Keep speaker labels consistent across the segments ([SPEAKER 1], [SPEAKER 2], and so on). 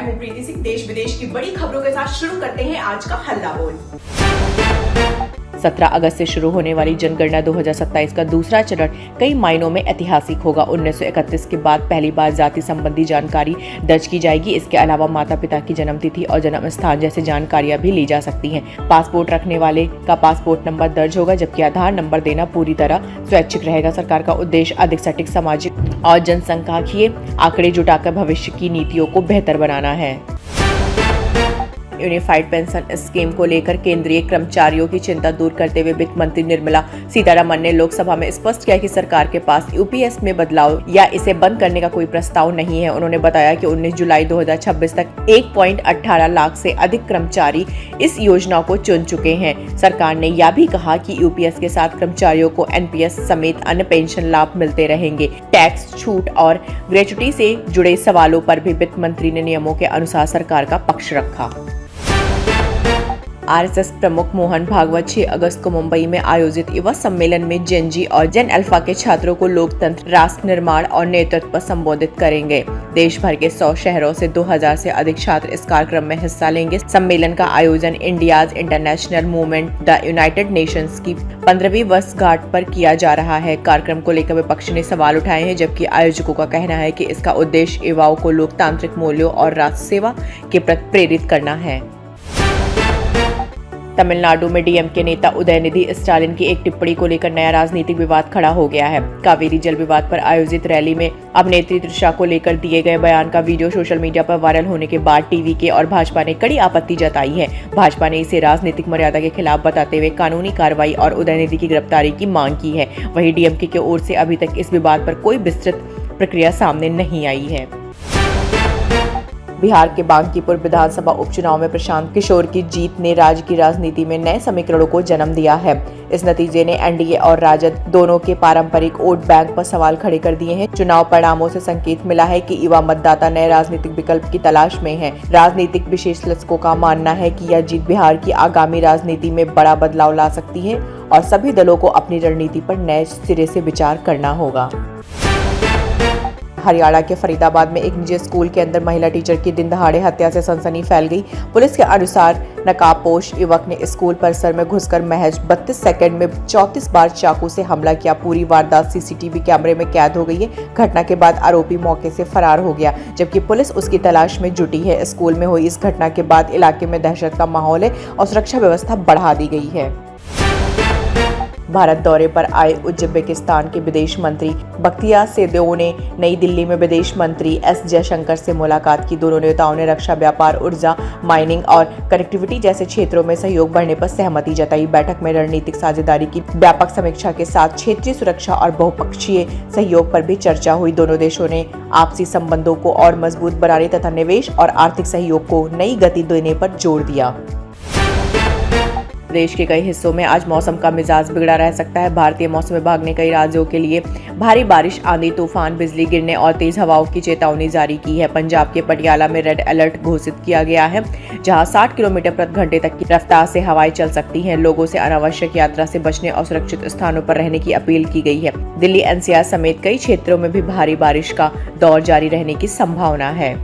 [SPEAKER 1] हूं प्रीति सिंह। देश विदेश की बड़ी खबरों के साथ शुरू करते हैं आज का हल्ला बोल।
[SPEAKER 2] 17 अगस्त से शुरू होने वाली जनगणना 2027 का दूसरा चरण कई मायनों में ऐतिहासिक होगा। 1931 के बाद पहली बार जाति संबंधी जानकारी दर्ज की जाएगी। इसके अलावा माता पिता की जन्म तिथि और जन्म स्थान जैसी जानकारियां भी ली जा सकती हैं। पासपोर्ट रखने वाले का पासपोर्ट नंबर दर्ज होगा, जबकि आधार नंबर देना पूरी तरह स्वैच्छिक रहेगा। सरकार का उद्देश्य अधिक सटीक सामाजिक और जनसांख्यिकीय आंकड़े जुटाकर भविष्य की नीतियों को बेहतर बनाना है। यूनिफाइड पेंशन स्कीम को लेकर केंद्रीय कर्मचारियों की चिंता दूर करते हुए वित्त मंत्री निर्मला सीतारमण ने लोकसभा में स्पष्ट किया कि सरकार के पास यूपीएस में बदलाव या इसे बंद करने का कोई प्रस्ताव नहीं है। उन्होंने बताया कि 19 जुलाई 2026 तक 1.18 लाख से अधिक कर्मचारी इस योजना को चुन चुके हैं। सरकार ने यह भी कहा कि यूपीएस के साथ कर्मचारियों को एनपीएस समेत अन्य पेंशन लाभ मिलते रहेंगे। टैक्स छूट और ग्रेच्युटी से जुड़े सवालों पर भी वित्त मंत्री ने नियमों के अनुसार सरकार का पक्ष रखा। आरएसएस प्रमुख मोहन भागवत 6 अगस्त को मुंबई में आयोजित युवा सम्मेलन में जेन जी और जेन अल्फा के छात्रों को लोकतंत्र, राष्ट्र निर्माण और नेतृत्व पर संबोधित करेंगे। देश भर के 100 शहरों से 2000 से अधिक छात्र इस कार्यक्रम में हिस्सा लेंगे। सम्मेलन का आयोजन India's international movement the United Nations की 15वीं वर्षगांठ पर किया जा रहा है। कार्यक्रम को लेकर विपक्ष ने सवाल उठाए हैं, जबकि आयोजकों का कहना है कि इसका उद्देश्य युवाओं को लोकतांत्रिक मूल्यों और राष्ट्र सेवा के प्रति प्रेरित करना है। तमिलनाडु में डीएमके नेता उदयनिधि स्टालिन की एक टिप्पणी को लेकर नया राजनीतिक विवाद खड़ा हो गया है। कावेरी जल विवाद पर आयोजित रैली में अभिनेत्री त्रिशा को लेकर दिए गए बयान का वीडियो सोशल मीडिया पर वायरल होने के बाद टीवीके और भाजपा ने कड़ी आपत्ति जताई है। भाजपा ने इसे राजनीतिक मर्यादा के खिलाफ बताते हुए कानूनी कार्रवाई और उदयनिधि की गिरफ्तारी की मांग की है। वहीं डीएमके की ओर से अभी तक इस विवाद पर कोई विस्तृत प्रक्रिया सामने नहीं आई है। बिहार के बांकीपुर विधानसभा उपचुनाव में प्रशांत किशोर की जीत ने राज्य की राजनीति में नए समीकरणों को जन्म दिया है। इस नतीजे ने एनडीए और राजद दोनों के पारंपरिक वोट बैंक पर सवाल खड़े कर दिए हैं। चुनाव परिणामों से संकेत मिला है कि युवा मतदाता नए राजनीतिक विकल्प की तलाश में हैं। राजनीतिक विश्लेषकों का मानना है कि यह जीत बिहार की आगामी राजनीति में बड़ा बदलाव ला सकती है और सभी दलों को अपनी रणनीति पर नए सिरे से विचार करना होगा। हरियाणा के फरीदाबाद में एक निजी स्कूल के अंदर महिला टीचर की दिन दहाड़े हत्या से सनसनी फैल गई। पुलिस के अनुसार नकाबपोश युवक ने स्कूल परिसर में घुसकर महज 32 सेकंड में 34 बार चाकू से हमला किया। पूरी वारदात सीसीटीवी कैमरे में कैद हो गई है। घटना के बाद आरोपी मौके से फरार हो गया, जबकि पुलिस उसकी तलाश में जुटी है। स्कूल में हुई इस घटना के बाद इलाके में दहशत का माहौल है और सुरक्षा व्यवस्था बढ़ा दी गई है। भारत दौरे पर आए उज्बेकिस्तान के विदेश मंत्री बख्तियार सेदोव ने नई दिल्ली में विदेश मंत्री एस जयशंकर से मुलाकात की। दोनों नेताओं ने रक्षा, व्यापार, ऊर्जा, माइनिंग और कनेक्टिविटी जैसे क्षेत्रों में सहयोग बढ़ने पर सहमति जताई। बैठक में रणनीतिक साझेदारी की व्यापक समीक्षा के साथ क्षेत्रीय सुरक्षा और बहुपक्षीय सहयोग पर भी चर्चा हुई। दोनों देशों ने आपसी संबंधों को और मजबूत बनाने तथा निवेश और आर्थिक सहयोग को नई गति देने पर जोर दिया। देश के कई हिस्सों में आज मौसम का मिजाज बिगड़ा रह सकता है। भारतीय मौसम विभाग ने कई राज्यों के लिए भारी बारिश, आंधी, तूफान, बिजली गिरने और तेज हवाओं की चेतावनी जारी की है। पंजाब के पटियाला में रेड अलर्ट घोषित किया गया है, जहां 60 किलोमीटर प्रति घंटे तक की रफ्तार से हवाएं चल सकती हैं। लोगों से अनावश्यक यात्रा से बचने और सुरक्षित स्थानों पर रहने की अपील की गई है। दिल्ली, एनसीआर समेत कई क्षेत्रों में भी भारी बारिश का दौर जारी रहने की संभावना है।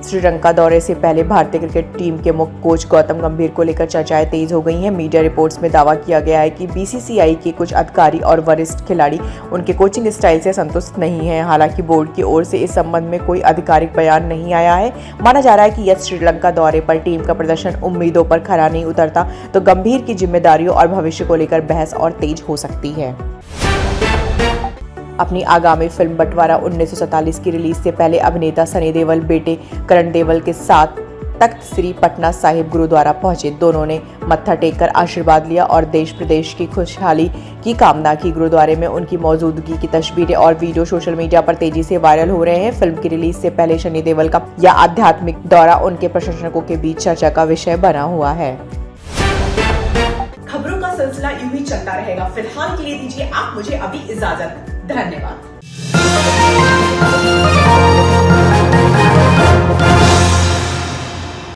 [SPEAKER 2] श्रीलंका दौरे से पहले भारतीय क्रिकेट टीम के मुख्य कोच गौतम गंभीर को लेकर चर्चाएं तेज हो गई हैं। मीडिया रिपोर्ट्स में दावा किया गया है कि बीसीसीआई के कुछ अधिकारी और वरिष्ठ खिलाड़ी उनके कोचिंग स्टाइल से संतुष्ट नहीं हैं। हालांकि बोर्ड की ओर से इस संबंध में कोई आधिकारिक बयान नहीं आया है। माना जा रहा है कि यदि श्रीलंका दौरे पर टीम का प्रदर्शन उम्मीदों पर खरा नहीं उतरता तो गंभीर की जिम्मेदारियों और भविष्य को लेकर बहस और तेज हो सकती है। अपनी आगामी फिल्म बंटवारा 1947 की रिलीज से पहले अभिनेता सनी देओल बेटे करण देओल के साथ तख्त श्री पटना साहिब गुरुद्वारा पहुंचे। दोनों ने मत्था टेककर आशीर्वाद लिया और देश प्रदेश की खुशहाली की कामना की। गुरुद्वारे में उनकी मौजूदगी की तस्वीरें और वीडियो सोशल मीडिया पर तेजी से वायरल हो रहे हैं। फिल्म की रिलीज से पहले सनी देओल का यह आध्यात्मिक दौरा उनके प्रशंसकों के बीच चर्चा का विषय बना हुआ है।
[SPEAKER 1] खबरों का सिलसिला यूं ही चलता रहेगा। फिलहाल के लिए दीजिए आप मुझे अभी इजाजत। धन्यवाद।